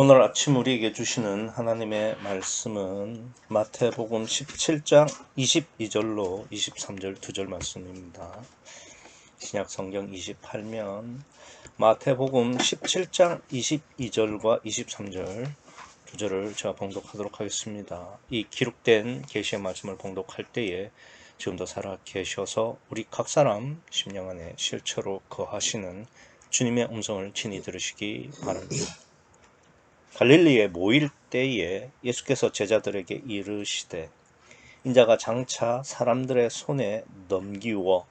오늘 아침 우리에게 주시는 하나님의 말씀은 마태복음 17장 22절로 23절 2절 말씀입니다. 신약성경 28면 마태복음 17장 22절과 23절 2절을 제가 봉독하도록 하겠습니다. 이 기록된 계시의 말씀을 봉독할 때에 지금도 살아 계셔서 우리 각 사람 심령 안에 실체로 거하시는 주님의 음성을 친히 들으시기 바랍니다. 갈릴리에 모일 때에 예수께서 제자들에게 이르시되 인자가 장차 사람들의 손에 넘기워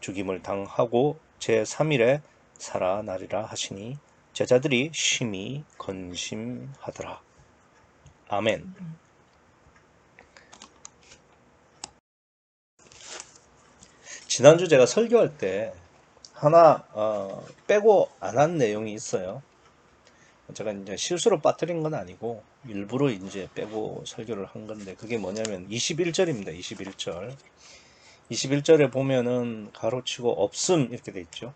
죽임을 당하고 제3일에 살아나리라 하시니 제자들이 심히 근심하더라. 아멘. 지난주 제가 설교할 때 하나 빼고 안 한 내용이 있어요. 제가 이제 실수로 빠뜨린 건 아니고 일부러 이제 빼고 설교를 한 건데 그게 뭐냐면 21절입니다. 21절. 21절에 보면은 가로치고 없음 이렇게 돼 있죠.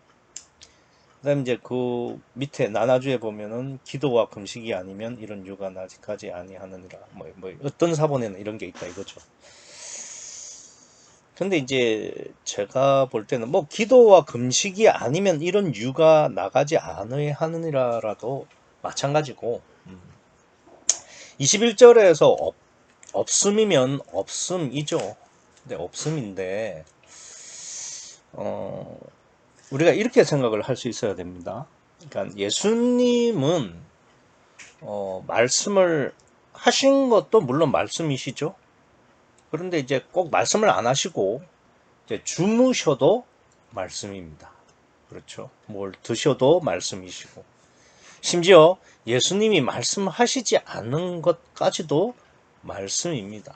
그다음 이제 그 밑에 나나주에 보면은 기도와 금식이 아니면 이런 유가 나지까지 아니하느니라. 뭐 어떤 사본에는 이런 게 있다 이거죠. 근데 이제 제가 볼 때는 뭐 기도와 금식이 아니면 이런 유가 나가지 않아야 하느니라라도 마찬가지고 21절에서 없음이면 없음이죠. 근데 없음인데 우리가 이렇게 생각을 할 수 있어야 됩니다. 그러니까 예수님은 말씀을 하신 것도 물론 말씀이시죠. 그런데 이제 꼭 말씀을 안 하시고 이제 주무셔도 말씀입니다. 그렇죠. 뭘 드셔도 말씀이시고 심지어 예수님이 말씀하시지 않은 것까지도 말씀입니다.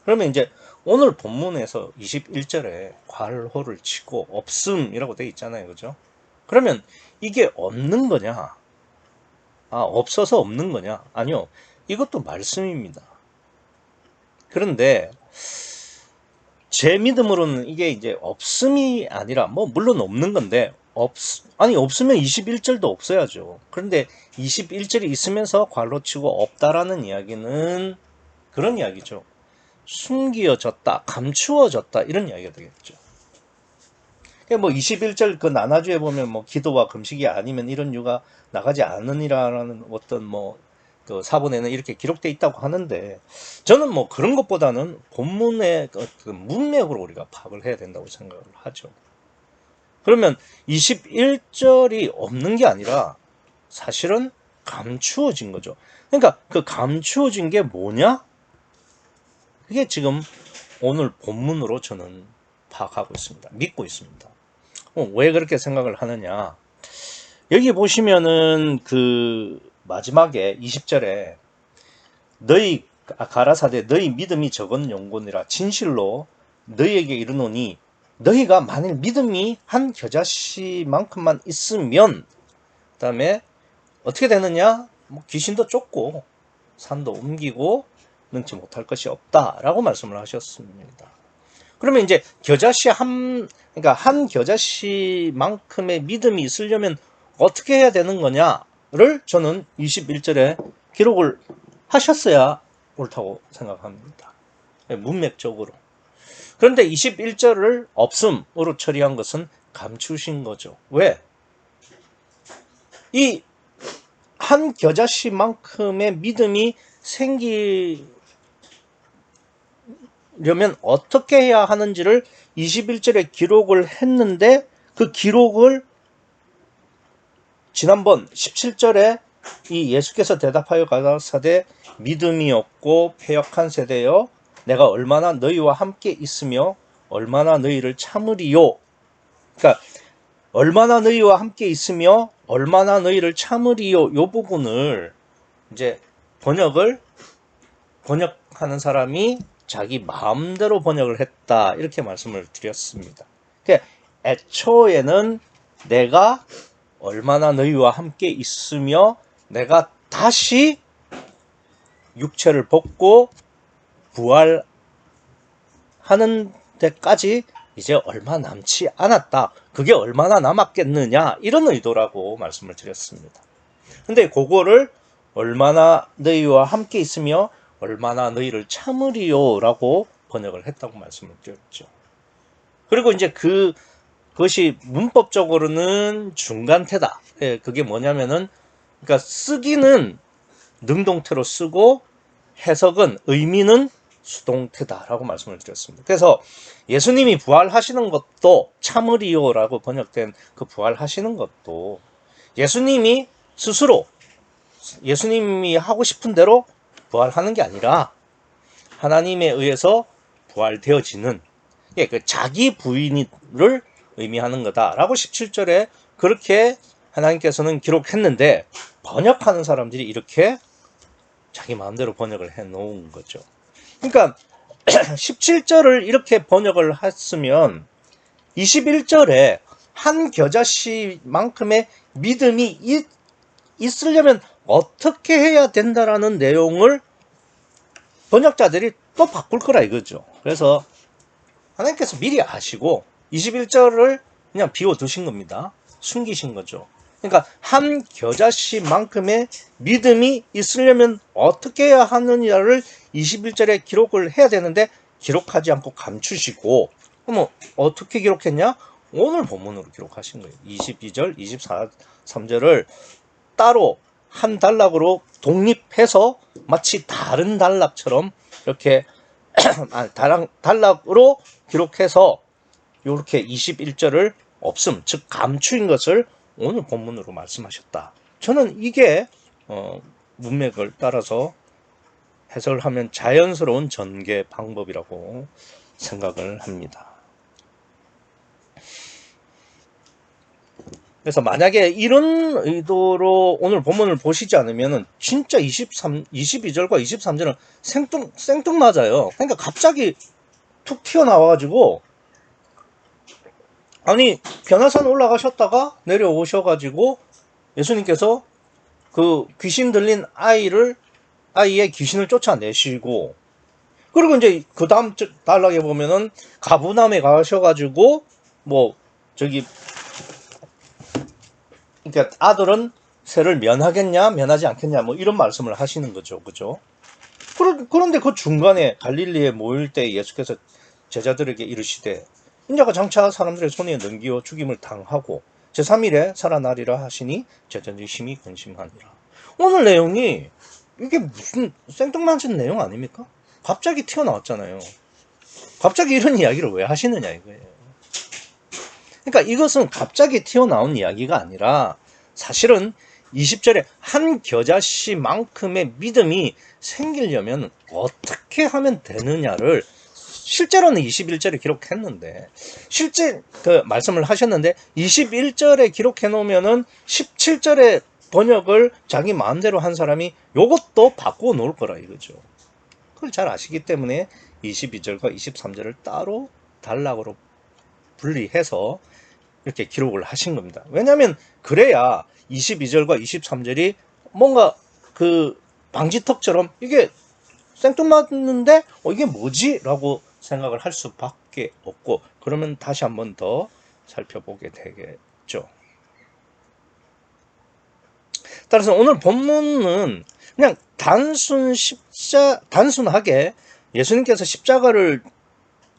그러면 이제 오늘 본문에서 21절에 괄호를 치고 없음이라고 되어 있잖아요. 그죠? 그러면 이게 없는 거냐? 없어서 없는 거냐? 아니요. 이것도 말씀입니다. 그런데 제 믿음으로는 이게 이제 없음이 아니라 물론 없는 건데 없으면 21절도 없어야죠. 그런데 21절이 있으면서 괄호 치고 없다라는 이야기는 그런 이야기죠. 숨겨졌다, 감추어졌다 이런 이야기가 되겠죠. 그러니까 21절 그 나나주에 보면 기도와 금식이 아니면 이런 유가 나가지 않으니라라는 어떤 그 사본에는 이렇게 기록되어 있다고 하는데 저는 그런 것보다는 본문의 그 문맥으로 우리가 파악을 해야 된다고 생각을 하죠. 그러면 21절이 없는 게 아니라 사실은 감추어진 거죠. 그러니까 그 감추어진 게 뭐냐? 그게 지금 오늘 본문으로 저는 파악하고 있습니다. 믿고 있습니다. 왜 그렇게 생각을 하느냐? 여기 보시면은 그 마지막에 20절에 너희 가라사대 너희 믿음이 적은 영혼이라 진실로 너희에게 이르노니 너희가 만일 믿음이 한 겨자씨만큼만 있으면 그 다음에 어떻게 되느냐? 귀신도 쫓고 산도 옮기고 능치 못할 것이 없다라고 말씀을 하셨습니다. 그러면 이제 그러니까 한 겨자씨만큼의 믿음이 있으려면 어떻게 해야 되는 거냐를 저는 21절에 기록을 하셨어야 옳다고 생각합니다. 문맥적으로. 그런데 21절을 없음으로 처리한 것은 감추신 거죠. 왜? 이 한 겨자씨만큼의 믿음이 생기려면 어떻게 해야 하는지를 21절에 기록을 했는데 그 기록을 지난번 17절에 이 예수께서 대답하여 가라사대 믿음이 없고 패역한 세대여 내가 얼마나 너희와 함께 있으며 얼마나 너희를 참으리요. 그러니까 얼마나 너희와 함께 있으며 얼마나 너희를 참으리요. 이 부분을 이제 번역하는 사람이 자기 마음대로 번역을 했다. 이렇게 말씀을 드렸습니다. 그러니까 애초에는 내가 얼마나 너희와 함께 있으며 내가 다시 육체를 벗고 부활하는 데까지 이제 얼마 남지 않았다. 그게 얼마나 남았겠느냐 이런 의도라고 말씀을 드렸습니다. 근데 그거를 얼마나 너희와 함께 있으며 얼마나 너희를 참으리요 라고 번역을 했다고 말씀을 드렸죠. 그리고 이제 그것이 문법적으로는 중간태다. 예, 그게 뭐냐면은, 그러니까 쓰기는 능동태로 쓰고 해석은 의미는 수동태다라고 말씀을 드렸습니다. 그래서 예수님이 부활하시는 것도 참으리요라고 번역된 그 부활하시는 것도 예수님이 스스로 예수님이 하고 싶은 대로 부활하는 게 아니라 하나님에 의해서 부활되어지는 그 자기 부인을 의미하는 거다라고 17절에 그렇게 하나님께서는 기록했는데 번역하는 사람들이 이렇게 자기 마음대로 번역을 해 놓은 거죠. 그러니까 17절을 이렇게 번역을 했으면 21절에 한 겨자씨만큼의 믿음이 있으려면 어떻게 해야 된다라는 내용을 번역자들이 또 바꿀 거라 이거죠. 그래서 하나님께서 미리 아시고 21절을 그냥 비워두신 겁니다. 숨기신 거죠. 그러니까 한 겨자씨만큼의 믿음이 있으려면 어떻게 해야 하느냐를 21절에 기록을 해야 되는데 기록하지 않고 감추시고, 그럼 어떻게 기록했냐? 오늘 본문으로 기록하신 거예요. 22절, 23절을 따로 한 단락으로 독립해서 마치 다른 단락처럼 이렇게 단락으로 기록해서 이렇게 21절을 없음, 즉 감추인 것을 오늘 본문으로 말씀하셨다. 저는 이게 문맥을 따라서 해석을 하면 자연스러운 전개 방법이라고 생각을 합니다. 그래서 만약에 이런 의도로 오늘 본문을 보시지 않으면 진짜 22절과 23절은 생뚱맞아요. 그러니까 갑자기 툭 튀어나와가지고, 아니 변화산 올라가셨다가 내려오셔가지고 예수님께서 그 귀신 들린 아이의 귀신을 쫓아내시고, 그리고 이제 그 다음 단락에 보면은 가브나움에 가셔가지고 뭐 저기 그러니까 아들은 세를 면하겠냐 면하지 않겠냐 뭐 이런 말씀을 하시는 거죠. 그죠? 그런데 그 중간에 갈릴리에 모일 때 예수께서 제자들에게 이르시되 인자가 장차 사람들의 손에 넘기어 죽임을 당하고 제3일에 살아나리라 하시니 제자들이 심히 근심하니라. 오늘 내용이 이게 무슨 생뚱맞은 내용 아닙니까? 갑자기 튀어나왔잖아요. 갑자기 이런 이야기를 왜 하시느냐 이거예요. 그러니까 이것은 갑자기 튀어나온 이야기가 아니라 사실은 20절에 한 겨자씨만큼의 믿음이 생기려면 어떻게 하면 되느냐를 실제로는 21절에 기록했는데, 실제 그 말씀을 하셨는데 21절에 기록해 놓으면은 17절에 번역을 자기 마음대로 한 사람이 요것도 바꾸어 놓을 거라 이거죠. 그걸 잘 아시기 때문에 22절과 23절을 따로 단락으로 분리해서 이렇게 기록을 하신 겁니다. 왜냐하면 그래야 22절과 23절이 뭔가 그 방지턱처럼 이게 생뚱맞는데 이게 뭐지? 라고 생각을 할 수밖에 없고, 그러면 다시 한번 더 살펴보게 되겠죠. 따라서 오늘 본문은 그냥 단순하게 예수님께서 십자가를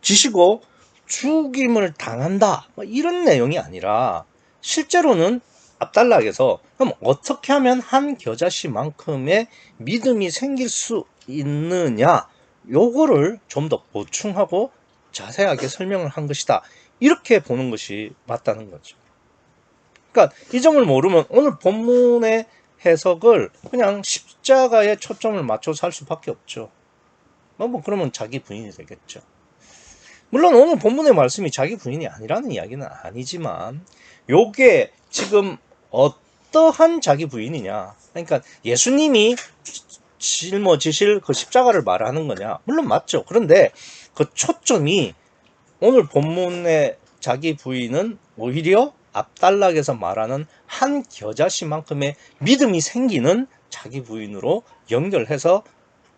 지시고 죽임을 당한다 이런 내용이 아니라, 실제로는 앞단락에서 그럼 어떻게 하면 한 겨자씨만큼의 믿음이 생길 수 있느냐, 요거를 좀 더 보충하고 자세하게 설명을 한 것이다, 이렇게 보는 것이 맞다는 거죠. 그러니까 이 점을 모르면 오늘 본문의 해석을 그냥 십자가에 초점을 맞춰서 할 수밖에 없죠. 뭐 그러면 자기 부인이 되겠죠. 물론 오늘 본문의 말씀이 자기 부인이 아니라는 이야기는 아니지만, 요게 지금 어떠한 자기 부인이냐, 그러니까 예수님이 짊어지실 그 십자가를 말하는 거냐, 물론 맞죠. 그런데 그 초점이 오늘 본문의 자기 부인은 오히려 앞단락에서 말하는 한 겨자씨만큼의 믿음이 생기는 자기 부인으로 연결해서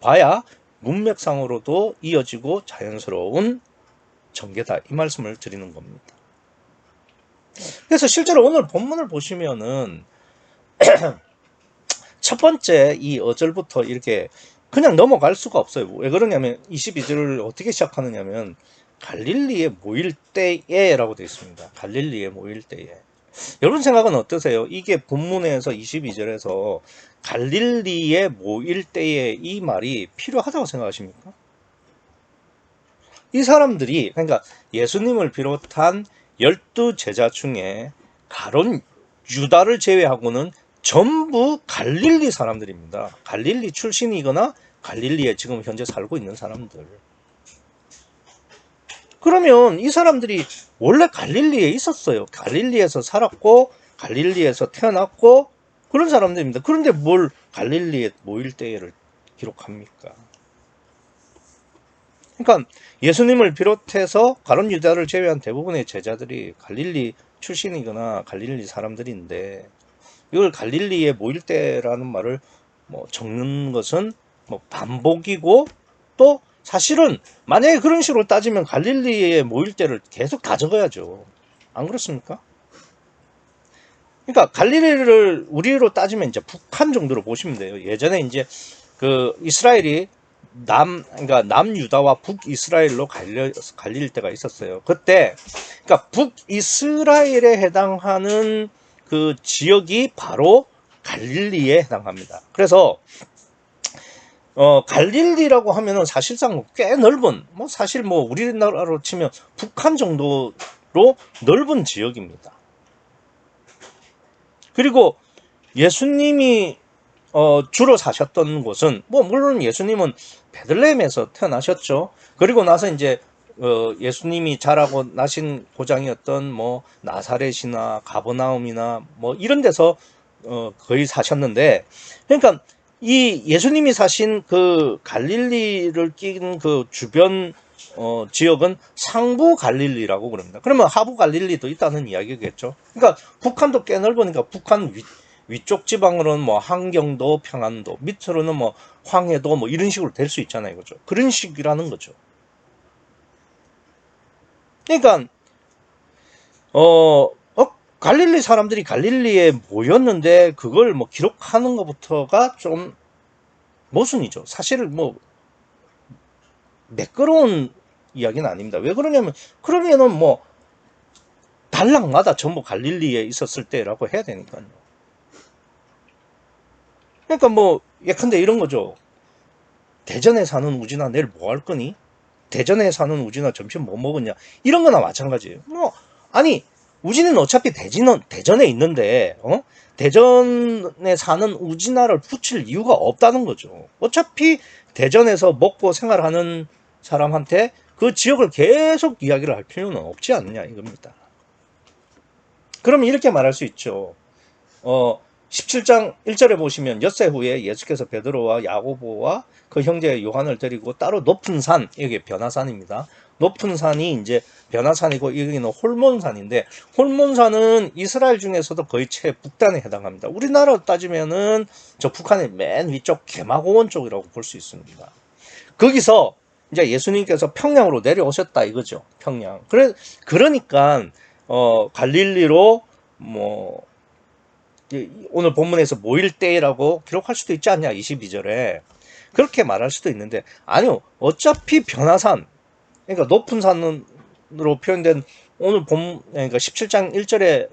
봐야 문맥상으로도 이어지고 자연스러운 전개다, 이 말씀을 드리는 겁니다. 그래서 실제로 오늘 본문을 보시면은 첫 번째 이 어절부터 이렇게 그냥 넘어갈 수가 없어요. 왜 그러냐면 22절을 어떻게 시작하느냐면 갈릴리에 모일 때에 라고 되어 있습니다. 갈릴리에 모일 때에. 여러분 생각은 어떠세요? 이게 본문에서 22절에서 갈릴리에 모일 때에 이 말이 필요하다고 생각하십니까? 이 사람들이 그러니까 예수님을 비롯한 12제자 중에 가론 유다를 제외하고는 전부 갈릴리 사람들입니다. 갈릴리 출신이거나 갈릴리에 지금 현재 살고 있는 사람들. 그러면 이 사람들이 원래 갈릴리에 있었어요. 갈릴리에서 살았고 갈릴리에서 태어났고 그런 사람들입니다. 그런데 뭘 갈릴리에 모일 때를 기록합니까? 그러니까 예수님을 비롯해서 가론 유다를 제외한 대부분의 제자들이 갈릴리 출신이거나 갈릴리 사람들인데 이걸 갈릴리에 모일 때라는 말을 뭐 적는 것은 뭐 반복이고 또 사실은 만약에 그런 식으로 따지면 갈릴리에 모일 때를 계속 다 적어야죠. 안 그렇습니까? 그러니까 갈릴리를 우리로 따지면 이제 북한 정도로 보시면 돼요. 예전에 이제 그 이스라엘이 그러니까 남유다와 북이스라엘로 갈릴 때가 있었어요. 그때, 그러니까 북이스라엘에 해당하는 그 지역이 바로 갈릴리에 해당합니다. 그래서, 갈릴리라고 하면은 사실상 꽤 넓은, 뭐 사실 뭐 우리나라로 치면 북한 정도로 넓은 지역입니다. 그리고 예수님이 주로 사셨던 곳은 뭐 물론 예수님은 베들레헴에서 태어나셨죠. 그리고 나서 이제 예수님이 자라고 나신 고장이었던 뭐 나사렛이나 가버나움이나 뭐 이런 데서 거의 사셨는데 그러니까 이 예수님이 사신 그 갈릴리를 낀 그 주변 지역은 상부 갈릴리라고 그럽니다. 그러면 하부 갈릴리도 있다는 이야기겠죠. 그러니까 북한도 꽤 넓으니까 북한 위쪽 지방으로는 뭐 한경도, 평안도, 밑으로는 뭐 황해도 뭐 이런 식으로 될 수 있잖아요. 그죠? 그런 식이라는 거죠. 그러니까 갈릴리 사람들이 갈릴리에 모였는데 그걸 뭐 기록하는 것부터가 좀 모순이죠. 사실 뭐 매끄러운 이야기는 아닙니다. 왜 그러냐면 그러면은 뭐 단락마다 전부 갈릴리에 있었을 때라고 해야 되니까요. 그러니까 뭐 예컨대 이런 거죠. 대전에 사는 우진아 내일 뭐 할 거니? 대전에 사는 우진아 점심 뭐 먹었냐? 이런 거나 마찬가지예요. 뭐 아니 우진이는 어차피 대전에 있는데 대전에 사는 우진아를 붙일 이유가 없다는 거죠. 어차피 대전에서 먹고 생활하는 사람한테 그 지역을 계속 이야기를 할 필요는 없지 않느냐 이겁니다. 그러면 이렇게 말할 수 있죠. 17장 1절에 보시면 엿새 후에 예수께서 베드로와 야고보와 그 형제 요한을 데리고 따로 높은 산, 여기 변화산입니다. 높은 산이 이제 변화산이고 여기는 홀몬산인데 홀몬산은 이스라엘 중에서도 거의 최북단에 해당합니다. 우리나라로 따지면은 저 북한의 맨 위쪽 개마고원 쪽이라고 볼 수 있습니다. 거기서 이제 예수님께서 평양으로 내려오셨다 이거죠. 평양. 그러니까 갈릴리로 뭐 오늘 본문에서 모일 때라고 기록할 수도 있지 않냐 22절에 그렇게 말할 수도 있는데 아니요 어차피 변화산 그러니까 높은 산으로 표현된 오늘 그러니까 17장 1절에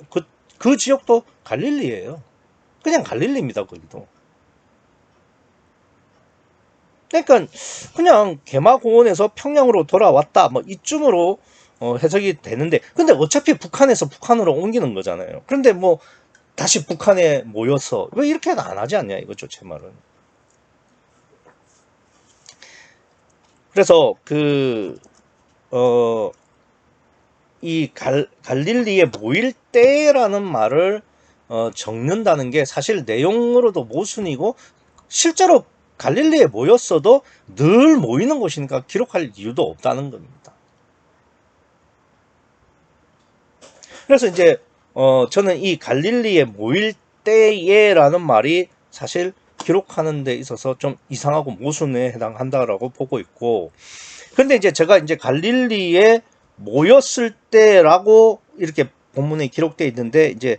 그 지역도 갈릴리예요. 그냥 갈릴리입니다. 거기도. 그러니까 그냥 개마고원에서 평양으로 돌아왔다 뭐 이쯤으로 해석이 되는데 근데 어차피 북한에서 북한으로 옮기는 거잖아요. 그런데 뭐 다시 북한에 모여서 왜 이렇게는 안 하지 않냐 이거죠 제 말은. 그래서 이 갈릴리에 모일 때라는 말을 적는다는 게 사실 내용으로도 모순이고 실제로 갈릴리에 모였어도 늘 모이는 곳이니까 기록할 이유도 없다는 겁니다. 그래서 이제 저는 이 갈릴리에 모일 때에라는 말이 사실 기록하는 데 있어서 좀 이상하고 모순에 해당한다라고 보고 있고 근데 이제 제가 이제 갈릴리에 모였을 때라고 이렇게 본문에 기록되어 있는데 이제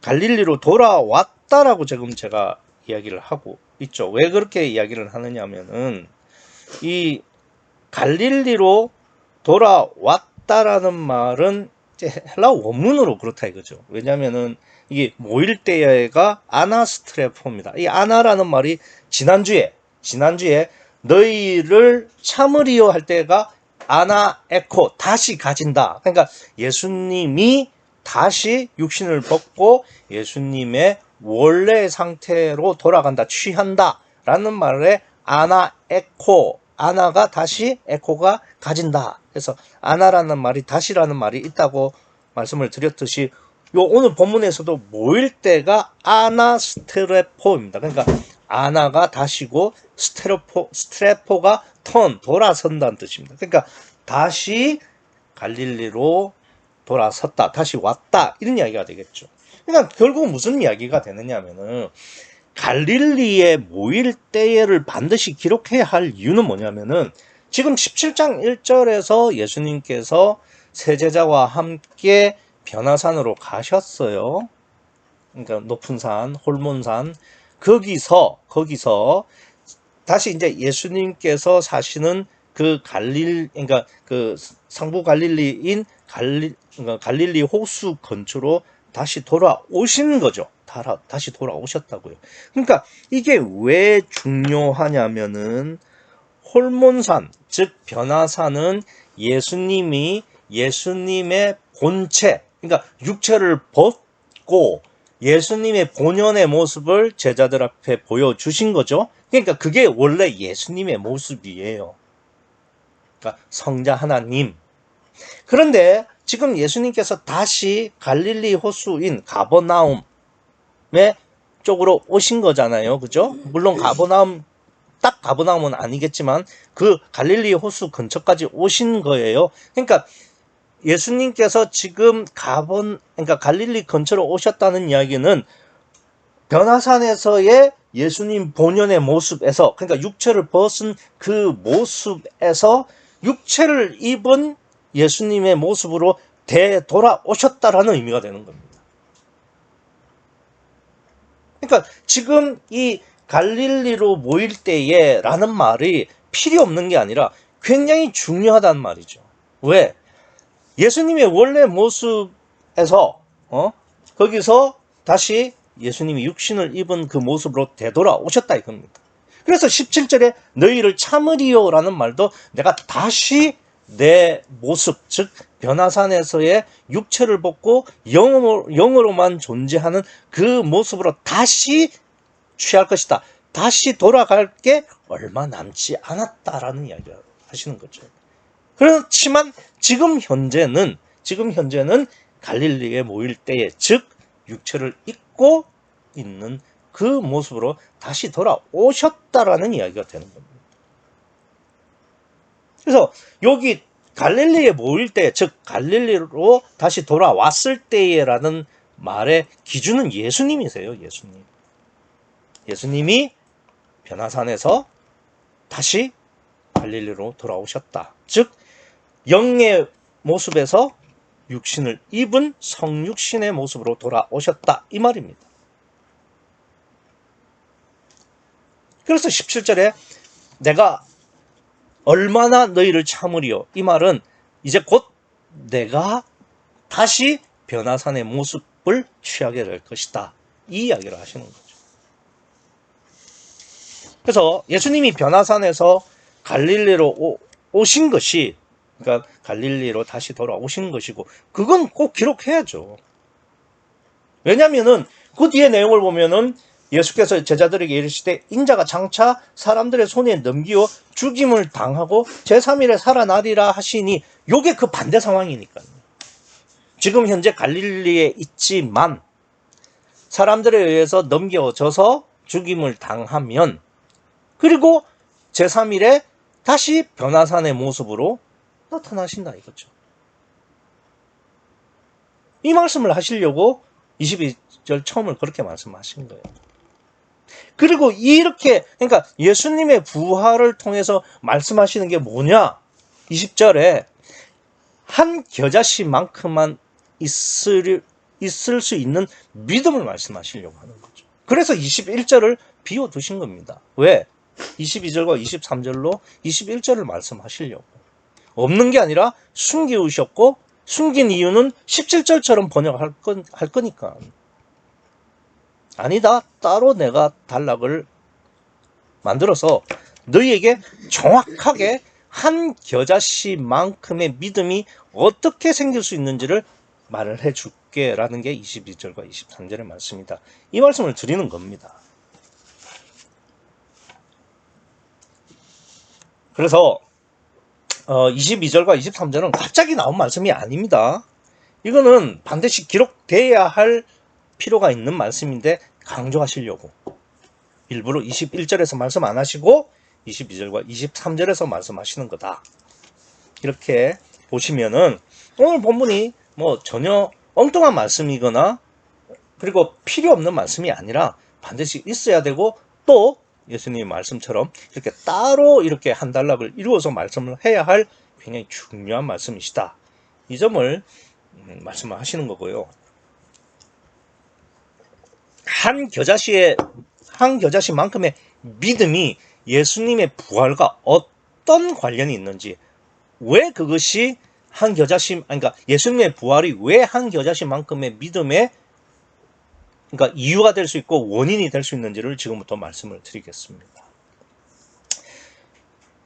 갈릴리로 돌아왔다라고 지금 제가 이야기를 하고 있죠. 왜 그렇게 이야기를 하느냐면은 이 갈릴리로 돌아왔다라는 말은 이제 헬라 원문으로 그렇다 이거죠. 왜냐면은 이게 모일 때가 아나스트레포입니다. 이 아나라는 말이 지난주에 너희를 참으리요 할 때가 아나 에코 다시 가진다. 그러니까 예수님이 다시 육신을 벗고 예수님의 원래 상태로 돌아간다, 취한다 라는 말에 아나 에코, 아나가 다시, 에코가 가진다. 그래서 아나라는 말이 다시라는 말이 있다고 말씀을 드렸듯이 요 오늘 본문에서도 모일 때가 아나스트레포입니다. 그러니까 아나가 다시고 스트레포가 돌아선다는 뜻입니다. 그러니까 다시 갈릴리로 돌아섰다, 다시 왔다 이런 이야기가 되겠죠. 그러니까 결국 무슨 이야기가 되느냐 하면은 갈릴리에 모일 때를 반드시 기록해야 할 이유는 뭐냐면은 지금 17장 1절에서 예수님께서 세 제자와 함께 변화산으로 가셨어요. 그러니까 높은 산, 홀몬산. 거기서 다시 이제 예수님께서 사시는 그 그러니까 그 상부 갈릴리인 그러니까 갈릴리 호수 근처로 다시 돌아오신 거죠. 다시 돌아오셨다고요. 그러니까 이게 왜 중요하냐면은 홀몬산, 즉 변화산은 예수님의 본체, 그러니까 육체를 벗고 예수님의 본연의 모습을 제자들 앞에 보여주신 거죠. 그러니까 그게 원래 예수님의 모습이에요. 그러니까 성자 하나님. 그런데 지금 예수님께서 다시 갈릴리 호수인 가버나움의 쪽으로 오신 거잖아요. 그죠? 물론 딱 가버나움은 아니겠지만 그 갈릴리 호수 근처까지 오신 거예요. 그러니까 예수님께서 지금 그러니까 갈릴리 근처로 오셨다는 이야기는 변화산에서의 예수님 본연의 모습에서, 그러니까 육체를 벗은 그 모습에서 육체를 입은 예수님의 모습으로 되돌아오셨다라는 의미가 되는 겁니다. 그러니까 지금 이 갈릴리로 모일 때에 라는 말이 필요 없는 게 아니라 굉장히 중요하다는 말이죠. 왜? 예수님의 원래 모습에서 거기서 다시 예수님이 육신을 입은 그 모습으로 되돌아오셨다 이겁니다. 그래서 17절에 너희를 참으리요 라는 말도 내가 다시 내 모습, 즉 변화산에서의 육체를 벗고 영으로만 존재하는 그 모습으로 다시 취할 것이다. 다시 돌아갈 게 얼마 남지 않았다라는 이야기를 하시는 거죠. 그렇지만 지금 현재는 갈릴리에 모일 때에, 즉 육체를 입고 있는 그 모습으로 다시 돌아오셨다라는 이야기가 되는 겁니다. 그래서 여기 갈릴리에 모일 때, 즉 갈릴리로 다시 돌아왔을 때라는 말의 기준은 예수님이세요. 예수님이 변화산에서 다시 갈릴리로 돌아오셨다. 즉 영의 모습에서 육신을 입은 성육신의 모습으로 돌아오셨다 이 말입니다. 그래서 17절에 내가 얼마나 너희를 참으리요 이 말은 이제 곧 내가 다시 변화산의 모습을 취하게 될 것이다 이 이야기를 하시는 거죠. 그래서 예수님이 변화산에서 갈릴리로 오신 것이, 그러니까 갈릴리로 다시 돌아오신 것이고, 그건 꼭 기록해야죠. 왜냐면은 그 뒤에 내용을 보면은 예수께서 제자들에게 이르시되 인자가 장차 사람들의 손에 넘기어 죽임을 당하고 제3일에 살아나리라 하시니, 요게 그 반대 상황이니까요. 지금 현재 갈릴리에 있지만 사람들에 의해서 넘겨져서 죽임을 당하면, 그리고 제3일에 다시 변화산의 모습으로 나타나신다 이거죠. 이 말씀을 하시려고 22절 처음을 그렇게 말씀하신 거예요. 그리고 이렇게, 그러니까 예수님의 부활을 통해서 말씀하시는 게 뭐냐? 20절에 한 겨자씨만큼만 있을 수 있는 믿음을 말씀하시려고 하는 거죠. 그래서 21절을 비워두신 겁니다. 왜? 22절과 23절로 21절을 말씀하시려고. 없는 게 아니라 숨기우셨고, 숨긴 이유는 17절처럼 번역할 거니까. 아니다. 따로 내가 단락을 만들어서 너희에게 정확하게 한 겨자씨만큼의 믿음이 어떻게 생길 수 있는지를 말을 해줄게 라는 게 22절과 23절의 말씀이다. 이 말씀을 드리는 겁니다. 그래서 22절과 23절은 갑자기 나온 말씀이 아닙니다. 이거는 반드시 기록돼야 할 필요가 있는 말씀인데 강조하시려고 일부러 21절에서 말씀 안 하시고 22절과 23절에서 말씀하시는 거다. 이렇게 보시면은 오늘 본문이 뭐 전혀 엉뚱한 말씀이거나 그리고 필요 없는 말씀이 아니라 반드시 있어야 되고 또 예수님의 말씀처럼 이렇게 따로 이렇게 한 단락을 이루어서 말씀을 해야 할 굉장히 중요한 말씀이시다. 이 점을 말씀을 하시는 거고요. 한 겨자씨만큼의 믿음이 예수님의 부활과 어떤 관련이 있는지, 왜 그것이 한 겨자씨, 그러니까 예수님의 부활이 왜 한 겨자씨만큼의 믿음의 그러니까 이유가 될 수 있고 원인이 될 수 있는지를 지금부터 말씀을 드리겠습니다.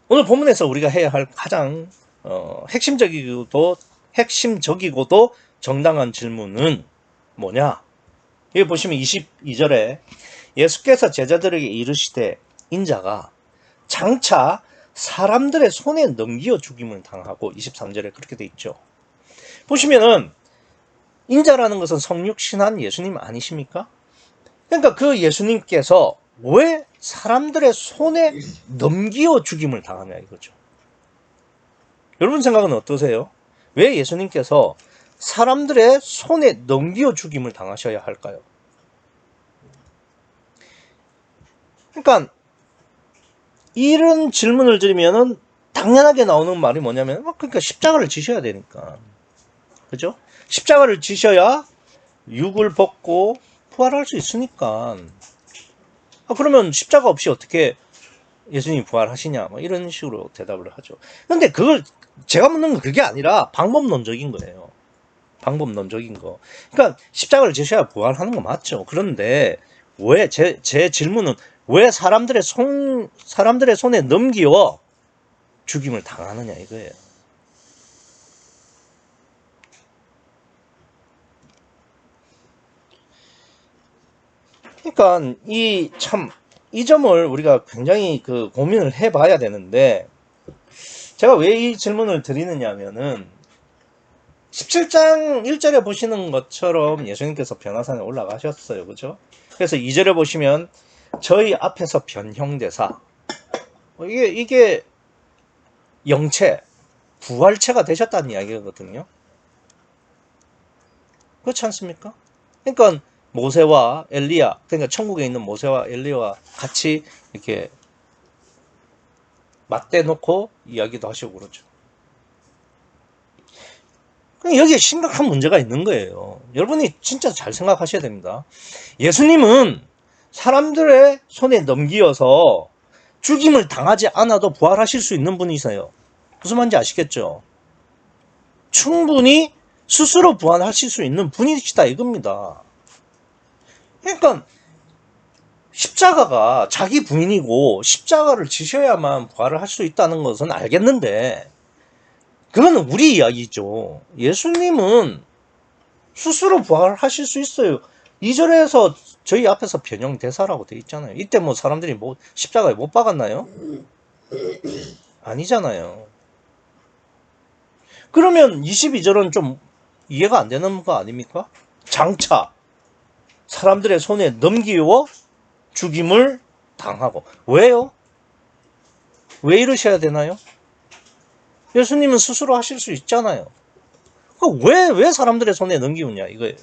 오늘 본문에서 우리가 해야 할 가장 핵심적이고도 정당한 질문은 뭐냐? 여기 보시면 22절에 예수께서 제자들에게 이르시되 인자가 장차 사람들의 손에 넘겨 죽임을 당하고 23절에 그렇게 돼 있죠. 보시면은 인자라는 것은 성육신한 예수님 아니십니까? 그러니까 그 예수님께서 왜 사람들의 손에 넘겨 죽임을 당하냐 이거죠. 여러분 생각은 어떠세요? 왜 예수님께서 사람들의 손에 넘겨 죽임을 당하셔야 할까요? 그러니까 이런 질문을 드리면은 당연하게 나오는 말이 뭐냐면 그러니까 십자가를 지셔야 되니까. 그죠? 십자가를 지셔야 육을 벗고 부활할 수 있으니까. 그러면 십자가 없이 어떻게 예수님이 부활하시냐 뭐 이런 식으로 대답을 하죠. 근데 그걸 제가 묻는 건 그게 아니라 방법론적인 거예요. 방법론적인 거. 그러니까 십자가를 지셔야 부활하는 거 맞죠. 그런데 왜 제 질문은 왜 사람들의 손에 넘겨 죽임을 당하느냐 이거예요. 그러니까 이 점을 우리가 굉장히 고민을 해봐야 되는데 제가 왜 이 질문을 드리느냐 하면은 17장 1절에 보시는 것처럼 예수님께서 변화산에 올라가셨어요. 그죠? 그래서 2절에 보시면 저희 앞에서 변형되사 이게 영체, 부활체가 되셨다는 이야기거든요. 그렇지 않습니까? 그러니까 모세와 엘리야, 그러니까 천국에 있는 모세와 엘리야와 같이 이렇게 맞대놓고 이야기도 하시고 그러죠. 여기에 심각한 문제가 있는 거예요. 여러분이 진짜 잘 생각하셔야 됩니다. 예수님은 사람들의 손에 넘기어서 죽임을 당하지 않아도 부활하실 수 있는 분이세요. 무슨 말인지 아시겠죠? 충분히 스스로 부활하실 수 있는 분이시다 이겁니다. 그러니까 십자가가 자기 부인이고 십자가를 지셔야만 부활을 할 수 있다는 것은 알겠는데 그건 우리 이야기죠. 예수님은 스스로 부활하실 수 있어요. 2절에서 저희 앞에서 변형대사라고 돼 있잖아요. 이때 뭐 사람들이 십자가에 못 박았나요? 아니잖아요. 그러면 22절은 좀 이해가 안 되는 거 아닙니까? 장차 사람들의 손에 넘기워 죽임을 당하고. 왜요? 왜 이러셔야 되나요? 예수님은 스스로 하실 수 있잖아요. 왜 사람들의 손에 넘기느냐 이거예요.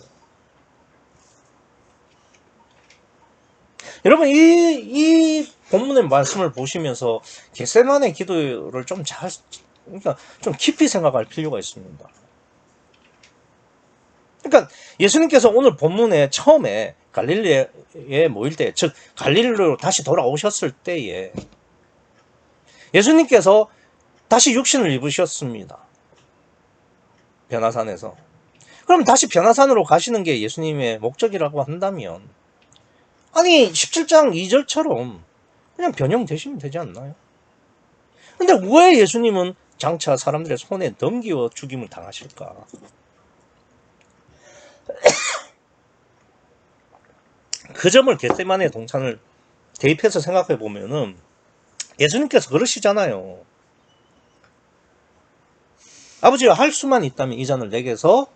여러분 이 본문의 말씀을 보시면서 겟세마네 기도를 그러니까 좀 깊이 생각할 필요가 있습니다. 그러니까 예수님께서 오늘 본문에 처음에 갈릴리에 모일 때, 즉 갈릴리로 다시 돌아오셨을 때에 예수님께서 다시 육신을 입으셨습니다. 변화산에서. 그럼 다시 변화산으로 가시는 게 예수님의 목적이라고 한다면, 아니 17장 2절처럼 그냥 변형되시면 되지 않나요? 근데 왜 예수님은 장차 사람들의 손에 넘기어 죽임을 당하실까? 그 점을 겟세마네 동산을 대입해서 생각해 보면은 예수님께서 그러시잖아요. 아버지가 할 수만 있다면 이 잔을 내게서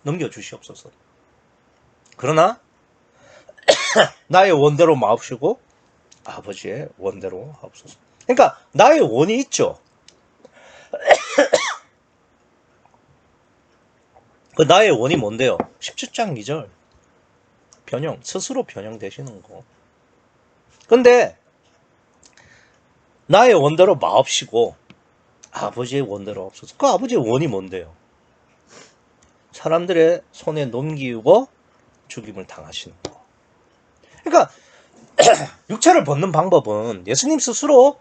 넘겨주시옵소서. 그러나 나의 원대로 마옵시고 아버지의 원대로 하옵소서. 그러니까 나의 원이 있죠. 그 나의 원이 뭔데요? 17장 2절 변형, 스스로 변형되시는 거. 근데 나의 원대로 마옵시고 아버지의 원대로 없어서 그 아버지의 원이 뭔데요? 사람들의 손에 넘기고 죽임을 당하시는 거. 그러니까 육체를 벗는 방법은 예수님 스스로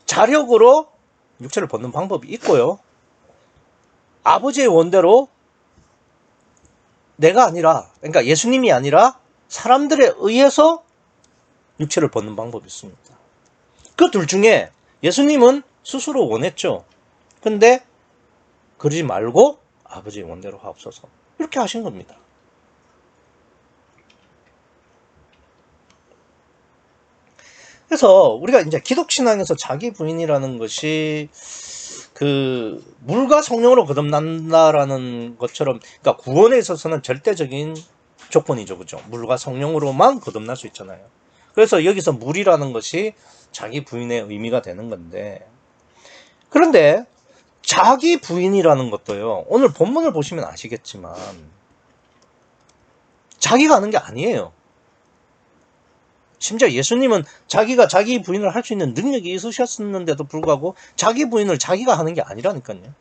자력으로 육체를 벗는 방법이 있고요. 아버지의 원대로 내가 아니라, 그러니까 예수님이 아니라 사람들에 의해서 육체를 벗는 방법이 있습니다. 그 둘 중에 예수님은 스스로 원했죠. 근데 그러지 말고 아버지의 원대로 하옵소서. 이렇게 하신 겁니다. 그래서 우리가 이제 기독신앙에서 자기 부인이라는 것이 그 물과 성령으로 거듭난다라는 것처럼, 그러니까 구원에 있어서는 절대적인 조건이죠, 그죠? 물과 성령으로만 거듭날 수 있잖아요. 그래서 여기서 물이라는 것이 자기 부인의 의미가 되는 건데, 그런데 자기 부인이라는 것도요, 오늘 본문을 보시면 아시겠지만 자기가 하는 게 아니에요. 심지어 예수님은 자기가 자기 부인을 할 수 있는 능력이 있으셨는데도 불구하고 자기 부인을 자기가 하는 게 아니라니까요.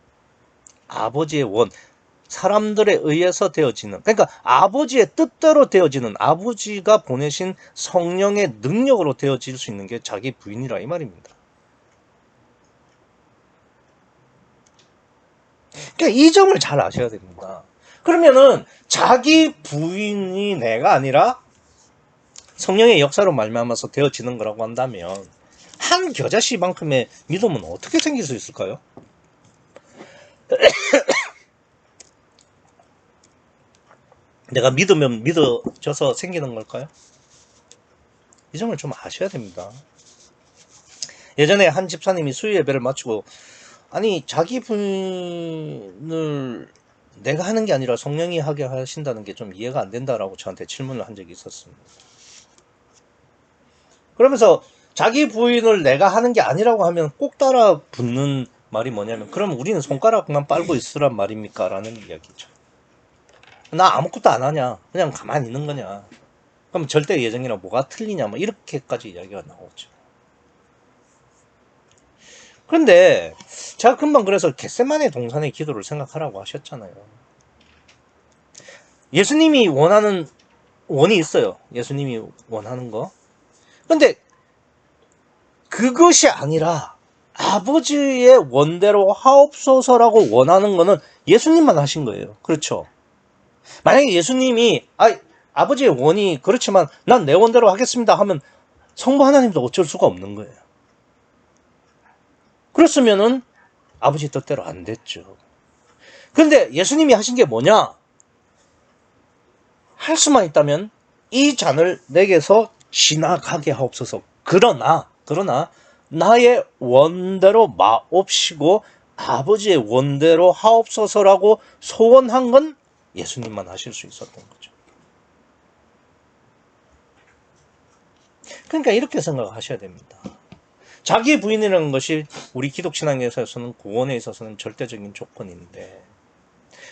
아버지의 원, 사람들에 의해서 되어지는, 그러니까 아버지의 뜻대로 되어지는, 아버지가 보내신 성령의 능력으로 되어질 수 있는 게 자기 부인이라 이 말입니다. 그러니까 이 점을 잘 아셔야 됩니다. 그러면은 자기 부인이 내가 아니라 성령의 역사로 말미암아서 되어지는 거라고 한다면 한 겨자씨만큼의 믿음은 어떻게 생길 수 있을까요? 내가 믿으면 믿어져서 생기는 걸까요? 이 점을 좀 아셔야 됩니다. 예전에 한 집사님이 수요 예배를 마치고, 아니 자기 부인을 내가 하는 게 아니라 성령이 하게 하신다는 게 좀 이해가 안 된다라고 저한테 질문을 한 적이 있었습니다. 그러면서 자기 부인을 내가 하는 게 아니라고 하면 꼭 따라 붙는 말이 뭐냐면, 그럼 우리는 손가락만 빨고 있으란 말입니까? 라는 이야기죠. 나 아무것도 안 하냐, 그냥 가만히 있는 거냐, 그럼 절대 예정이랑 뭐가 틀리냐, 뭐 이렇게까지 이야기가 나오죠. 그런데 제가 금방 그래서 겟세마네 동산의 기도를 생각하라고 하셨잖아요. 예수님이 원하는 원이 있어요. 예수님이 원하는 거. 근데 그것이 아니라 아버지의 원대로 하옵소서라고 원하는 거는 예수님만 하신 거예요. 그렇죠? 만약에 예수님이 아버지의 원이 그렇지만 난 내 원대로 하겠습니다 하면 성부 하나님도 어쩔 수가 없는 거예요. 그렇으면은 아버지 뜻대로 안 됐죠. 근데 예수님이 하신 게 뭐냐? 할 수만 있다면 이 잔을 내게서 지나가게 하옵소서. 그러나 나의 원대로 마옵시고 아버지의 원대로 하옵소서라고 소원한 건 예수님만 하실 수 있었던 거죠. 그러니까 이렇게 생각하셔야 됩니다. 자기 부인이라는 것이 우리 기독신앙에 있어서는, 구원에 있어서는 절대적인 조건인데,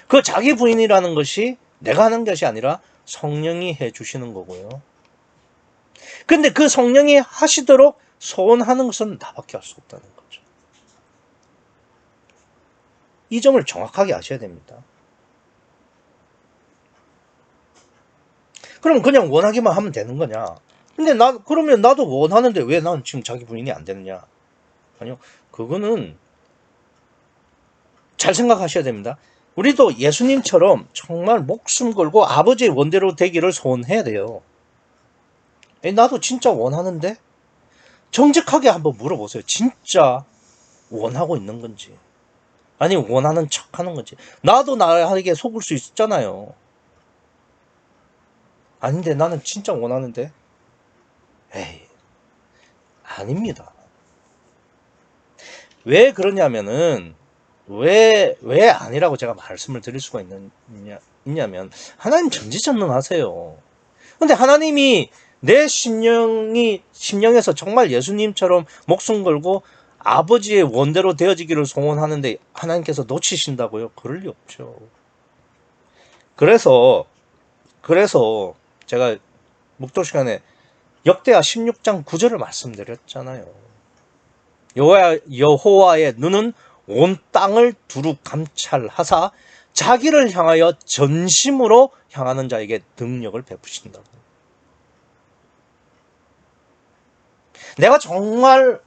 그 자기 부인이라는 것이 내가 하는 것이 아니라 성령이 해주시는 거고요. 근데 그 성령이 하시도록 소원하는 것은 나밖에 할 수 없다는 거죠. 이 점을 정확하게 아셔야 됩니다. 그럼 그냥 원하기만 하면 되는 거냐? 근데 그러면 나도 원하는데 왜 난 지금 자기 부인이 안 되느냐? 아니요. 그거는 잘 생각하셔야 됩니다. 우리도 예수님처럼 정말 목숨 걸고 아버지의 원대로 되기를 소원해야 돼요. 나도 진짜 원하는데? 정직하게 한번 물어보세요. 진짜 원하고 있는 건지. 아니, 원하는 척 하는 건지. 나도 나에게 속을 수 있잖아요. 아닌데, 나는 진짜 원하는데? 에이, 아닙니다. 왜 그러냐면은, 왜 아니라고 제가 말씀을 드릴 수가 있냐면, 하나님 전지전능하세요. 근데 하나님이 내 심령에서 정말 예수님처럼 목숨 걸고 아버지의 원대로 되어지기를 소원하는데 하나님께서 놓치신다고요? 그럴 리 없죠. 그래서 제가 묵도 시간에 역대하 16장 9절을 말씀드렸잖아요. 여호와의 눈은 온 땅을 두루 감찰하사 자기를 향하여 전심으로 향하는 자에게 능력을 베푸신다고. 내가 정말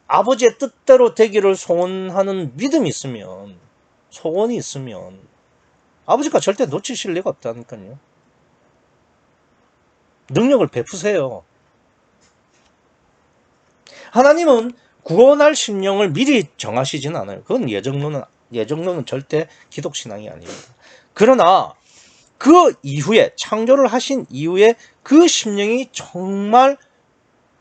아버지의 뜻대로 되기를 소원하는 믿음이 있으면, 소원이 있으면 아버지가 절대 놓치실 리가 없다니까요. 능력을 베푸세요. 하나님은 구원할 심령을 미리 정하시진 않아요. 그건 예정론은 절대 기독신앙이 아닙니다. 그러나 그 이후에, 창조를 하신 이후에 그 심령이 정말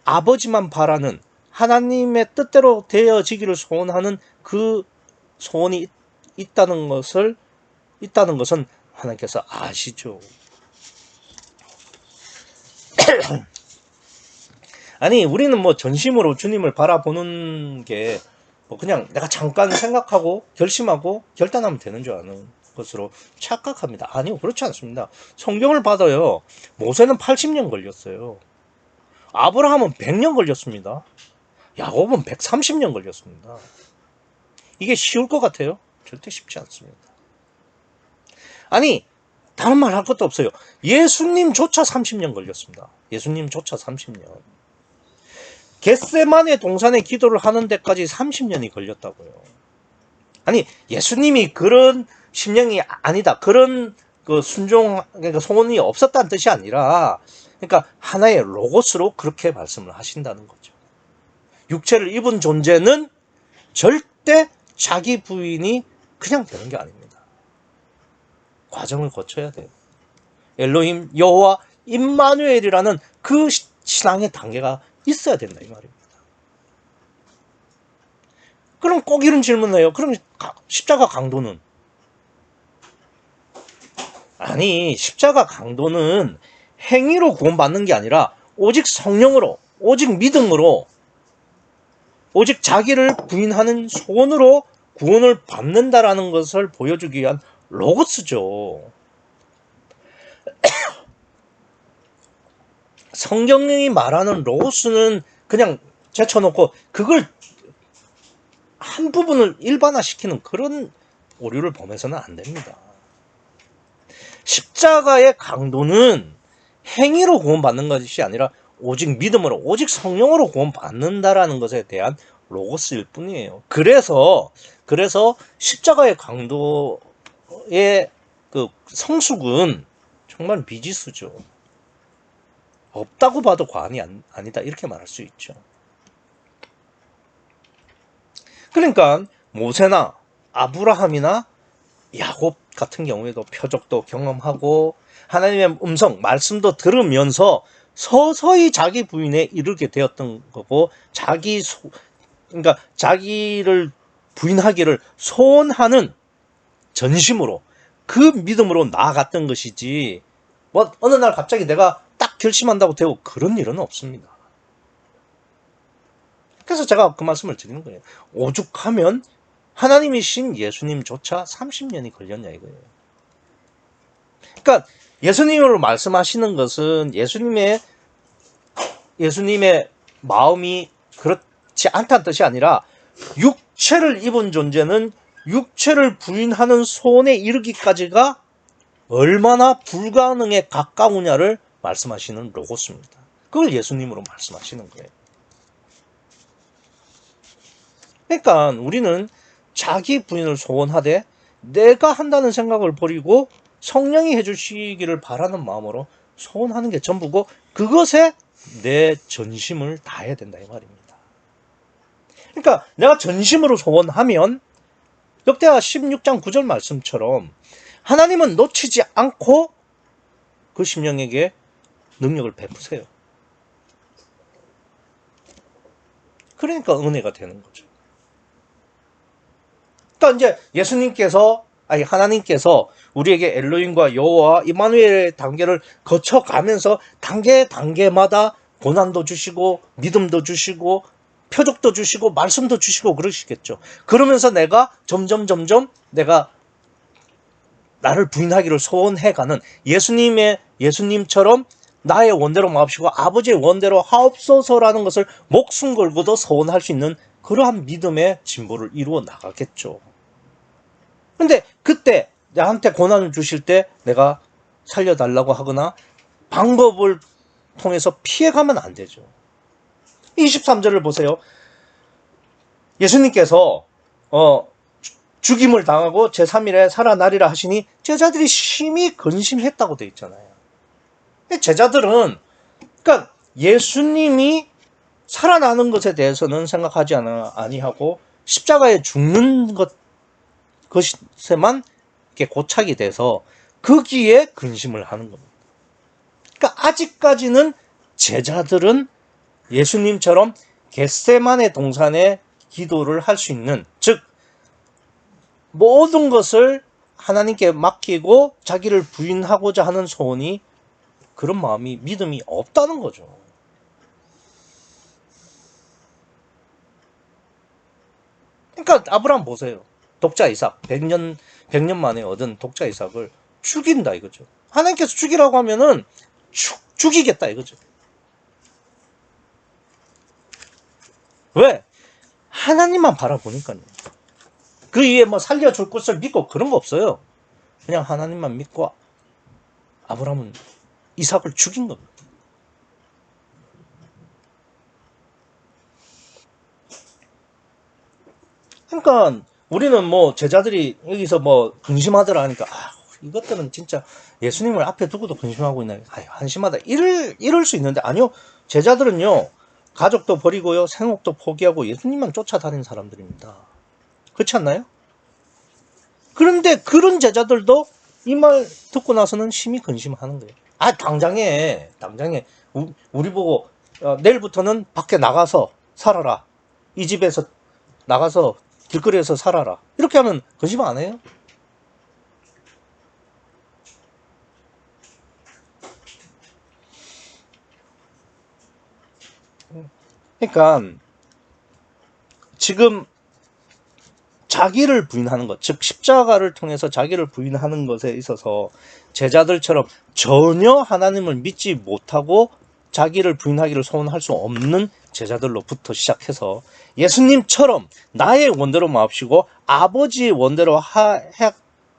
아버지만 바라는 하나님의 뜻대로 되어지기를 소원하는 그 소원이 있다는 것은 하나님께서 아시죠. 아니, 우리는 뭐 전심으로 주님을 바라보는 게 뭐 그냥 내가 잠깐 생각하고 결심하고 결단하면 되는 줄 아는 것으로 착각합니다. 아니요, 그렇지 않습니다. 성경을 받아요. 모세는 80년 걸렸어요. 아브라함은 100년 걸렸습니다. 야곱은 130년 걸렸습니다. 이게 쉬울 것 같아요? 절대 쉽지 않습니다. 아니, 다른 말 할 것도 없어요. 예수님조차 30년 걸렸습니다. 예수님조차 30년. 겟세마네 동산에 기도를 하는 데까지 30년이 걸렸다고요. 아니, 예수님이 그런 심령이 아니다. 그런 그러니까 소원이 없었다는 뜻이 아니라, 그러니까 하나의 로고스로 그렇게 말씀을 하신다는 거죠. 육체를 입은 존재는 절대 자기 부인이 그냥 되는 게 아닙니다. 과정을 거쳐야 돼요. 엘로힘, 여호와, 임마누엘이라는 그 신앙의 단계가 있어야 된다, 이 말입니다. 그럼 꼭 이런 질문을 해요. 그럼 십자가 강도는? 아니, 십자가 강도는 행위로 구원받는 게 아니라 오직 성령으로, 오직 믿음으로, 오직 자기를 부인하는 소원으로 구원을 받는다라는 것을 보여주기 위한 로고스죠. 성경이 말하는 로고스는 그냥 제쳐놓고 그걸 한 부분을 일반화시키는 그런 오류를 범해서는 안 됩니다. 십자가의 강도는 행위로 구원받는 것이 아니라 오직 믿음으로, 오직 성령으로 구원받는다라는 것에 대한 로고스일 뿐이에요. 그래서 십자가의 강도의 그 성숙은 정말 미지수죠. 없다고 봐도 과언이 아니다, 이렇게 말할 수 있죠. 그러니까 모세나 아브라함이나 야곱 같은 경우에도 표적도 경험하고 하나님의 음성, 말씀도 들으면서 서서히 자기 부인에 이르게 되었던 거고, 그러니까 자기를 부인하기를 소원하는 전심으로, 그 믿음으로 나아갔던 것이지, 뭐 어느 날 갑자기 내가 딱 결심한다고 되고 그런 일은 없습니다. 그래서 제가 그 말씀을 드리는 거예요. 오죽하면 하나님이신 예수님조차 30년이 걸렸냐 이거예요. 그러니까 예수님으로 말씀하시는 것은 예수님의 마음이 그렇지 않다는 뜻이 아니라, 육체를 입은 존재는 육체를 부인하는 소원에 이르기까지가 얼마나 불가능에 가까우냐를 말씀하시는 로고스입니다. 그걸 예수님으로 말씀하시는 거예요. 그러니까 우리는 자기 부인을 소원하되 내가 한다는 생각을 버리고 성령이 해주시기를 바라는 마음으로 소원하는 게 전부고 그것에 내 전심을 다해야 된다 이 말입니다. 그러니까 내가 전심으로 소원하면 역대하 16장 9절 말씀처럼 하나님은 놓치지 않고 그 심령에게 능력을 베푸세요. 그러니까 은혜가 되는 거죠. 그러니까 이제 예수님께서 하나님께서 우리에게 엘로힘과 여호와 이마누엘의 단계를 거쳐가면서 단계마다 고난도 주시고 믿음도 주시고 표적도 주시고 말씀도 주시고 그러시겠죠. 그러면서 내가 점점 내가 나를 부인하기를 소원해가는 예수님처럼 나의 원대로 마옵시고 아버지의 원대로 하옵소서라는 것을 목숨 걸고도 소원할 수 있는 그러한 믿음의 진보를 이루어 나가겠죠. 근데 그때 나한테 고난을 주실 때 내가 살려달라고 하거나 방법을 통해서 피해가면 안 되죠. 23절을 보세요. 예수님께서 죽임을 당하고 제3일에 살아나리라 하시니 제자들이 심히 근심했다고 되어 있잖아요. 제자들은 그러니까 예수님이 살아나는 것에 대해서는 생각하지 아니하고 십자가에 죽는 것에만 고착이 돼서 거기에 근심을 하는 겁니다. 그러니까 아직까지는 제자들은 예수님처럼 겟세마네 동산에 기도를 할 수 있는, 즉 모든 것을 하나님께 맡기고 자기를 부인하고자 하는 소원이, 그런 마음이, 믿음이 없다는 거죠. 그러니까 아브라함 보세요. 독자 이삭, 100년 만에 얻은 독자 이삭을 죽인다 이거죠. 하나님께서 죽이라고 하면은 죽이겠다 이거죠. 왜? 하나님만 바라보니까요. 그 위에 뭐 살려줄 것을 믿고 그런 거 없어요. 그냥 하나님만 믿고 아브라함은 이삭을 죽인 겁니다. 그러니까 우리는 뭐 제자들이 여기서 뭐 근심하더라 하니까 이것들은 진짜 예수님을 앞에 두고도 근심하고 있나, 한심하다 이럴 수 있는데, 아니요. 제자들은요, 가족도 버리고요, 생업도 포기하고 예수님만 쫓아다니는 사람들입니다. 그렇지 않나요? 그런데 그런 제자들도 이 말 듣고 나서는 심히 근심하는 거예요. 당장에 우리 보고 내일부터는 밖에 나가서 살아라, 이 집에서 나가서 길거리에서 살아라, 이렇게 하면 근심 안 해요? 그러니까 지금 자기를 부인하는 것, 즉 십자가를 통해서 자기를 부인하는 것에 있어서 제자들처럼 전혀 하나님을 믿지 못하고 자기를 부인하기를 소원할 수 없는 제자들로부터 시작해서 예수님처럼 나의 원대로 마옵시고 아버지의 원대로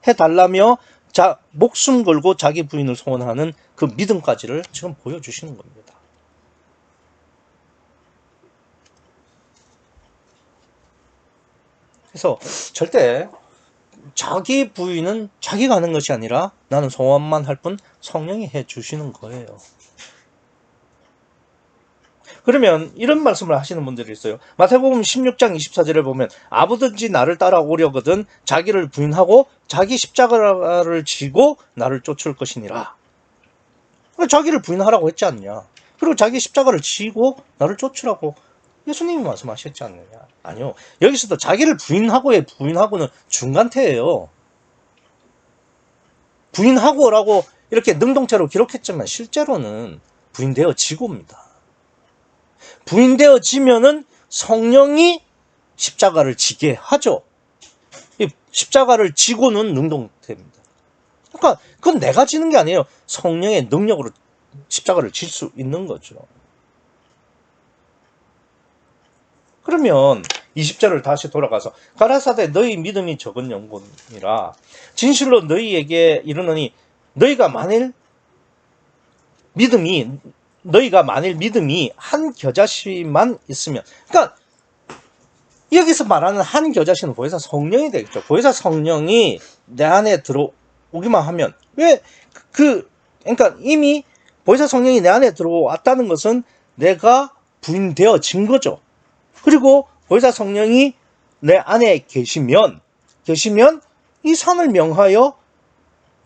해달라며 목숨 걸고 자기 부인을 소원하는 그 믿음까지를 지금 보여주시는 겁니다. 그래서 절대 자기 부인은 자기가 하는 것이 아니라 나는 소원만 할 뿐 성령이 해주시는 거예요. 그러면 이런 말씀을 하시는 분들이 있어요. 마태복음 16장 24절에 보면 아무든지 나를 따라오려거든 자기를 부인하고 자기 십자가를 지고 나를 쫓을 것이니라. 자기를 부인하라고 했지 않냐. 그리고 자기 십자가를 지고 나를 쫓으라고 예수님이 말씀하셨지 않느냐. 아니요. 여기서도 자기를 부인하고의 부인하고는 중간태예요. 부인하고라고 이렇게 능동태로 기록했지만 실제로는 부인되어지고입니다. 부인되어지면은 성령이 십자가를 지게 하죠. 이 십자가를 지고는 능동태입니다. 그러니까 그건 내가 지는 게 아니에요. 성령의 능력으로 십자가를 질 수 있는 거죠. 그러면 20절을 다시 돌아가서 가라사대 너희 믿음이 적은 영혼이라 진실로 너희에게 이르노니 너희가 만일 믿음이, 너희가 만일 믿음이 한 겨자씨만 있으면, 그러니까 여기서 말하는 한 겨자씨는 보혜사 성령이 되겠죠. 보혜사 성령이 내 안에 들어오기만 하면, 왜 그러니까 이미 보혜사 성령이 내 안에 들어왔다는 것은 내가 부인되어진 거죠. 그리고 보혜사 성령이 내 안에 계시면 이 산을 명하여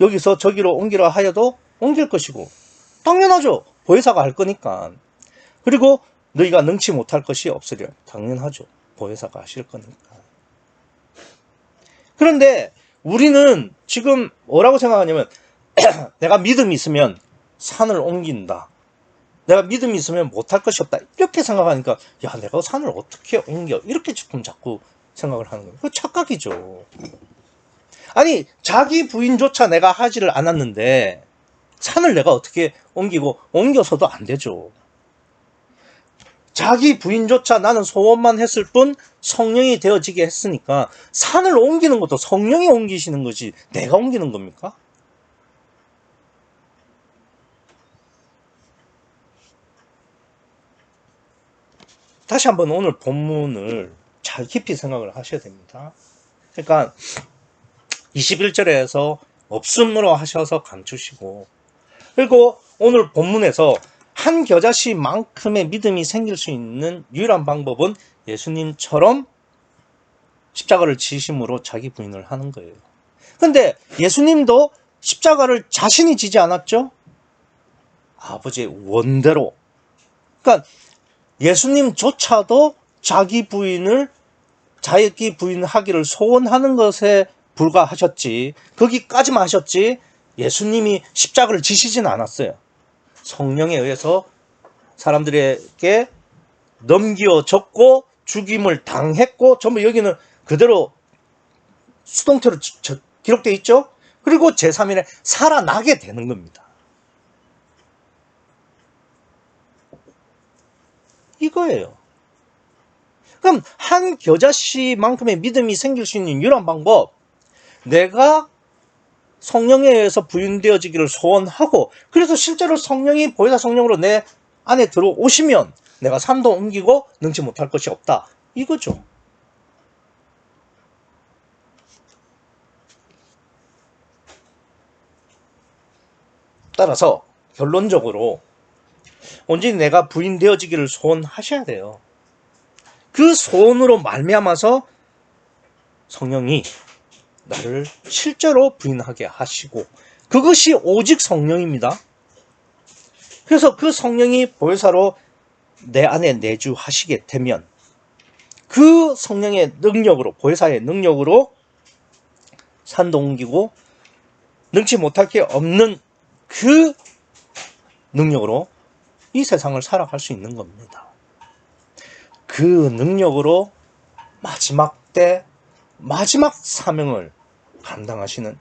여기서 저기로 옮기라 하여도 옮길 것이고, 당연하죠. 보혜사가 할 거니까. 그리고 너희가 능치 못할 것이 없으리라. 당연하죠. 보혜사가 하실 거니까. 그런데 우리는 지금 뭐라고 생각하냐면 내가 믿음이 있으면 산을 옮긴다. 내가 믿음이 있으면 못할 것이 없다. 이렇게 생각하니까 야, 내가 산을 어떻게 옮겨? 이렇게 자꾸 생각을 하는 거예요. 그 착각이죠. 아니, 자기 부인조차 내가 하지를 않았는데 산을 내가 어떻게 옮겨서도 안 되죠. 자기 부인조차 나는 소원만 했을 뿐 성령이 되어지게 했으니까 산을 옮기는 것도 성령이 옮기시는 거지 내가 옮기는 겁니까? 다시 한번 오늘 본문을 잘 깊이 생각을 하셔야 됩니다. 그러니까 21절에서 없음으로 하셔서 감추시고, 그리고 오늘 본문에서 한 겨자씨만큼의 믿음이 생길 수 있는 유일한 방법은 예수님처럼 십자가를 지심으로 자기 부인을 하는 거예요. 근데 예수님도 십자가를 자신이 지지 않았죠? 아버지의 원대로. 그러니까 예수님조차도 자기 부인을 하기를 소원하는 것에 불과하셨지, 거기까지만 하셨지 예수님이 십자가를 지시진 않았어요. 성령에 의해서 사람들에게 넘겨졌고 죽임을 당했고, 전부 여기는 그대로 수동태로 기록되어 있죠. 그리고 제3일에 살아나게 되는 겁니다. 이거예요. 그럼 한 겨자씨만큼의 믿음이 생길 수 있는 유일한 방법, 내가 성령에 의해서 부인되어지기를 소원하고, 그래서 실제로 성령이 보혜사 성령으로 내 안에 들어오시면 내가 산도 옮기고 능치 못할 것이 없다. 이거죠. 따라서 결론적으로 온전히 내가 부인되어지기를 소원하셔야 돼요. 그 소원으로 말미암아서 성령이 나를 실제로 부인하게 하시고, 그것이 오직 성령입니다. 그래서 그 성령이 보혜사로 내 안에 내주하시게 되면 그 성령의 능력으로, 보혜사의 능력으로 산도 옮기고 능치 못할 게 없는 그 능력으로 이 세상을 살아갈 수 있는 겁니다. 그 능력으로 마지막 때 마지막 사명을 감당하시는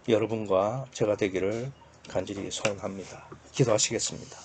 여러분과 제가 되기를 간절히 소원합니다. 기도하시겠습니다.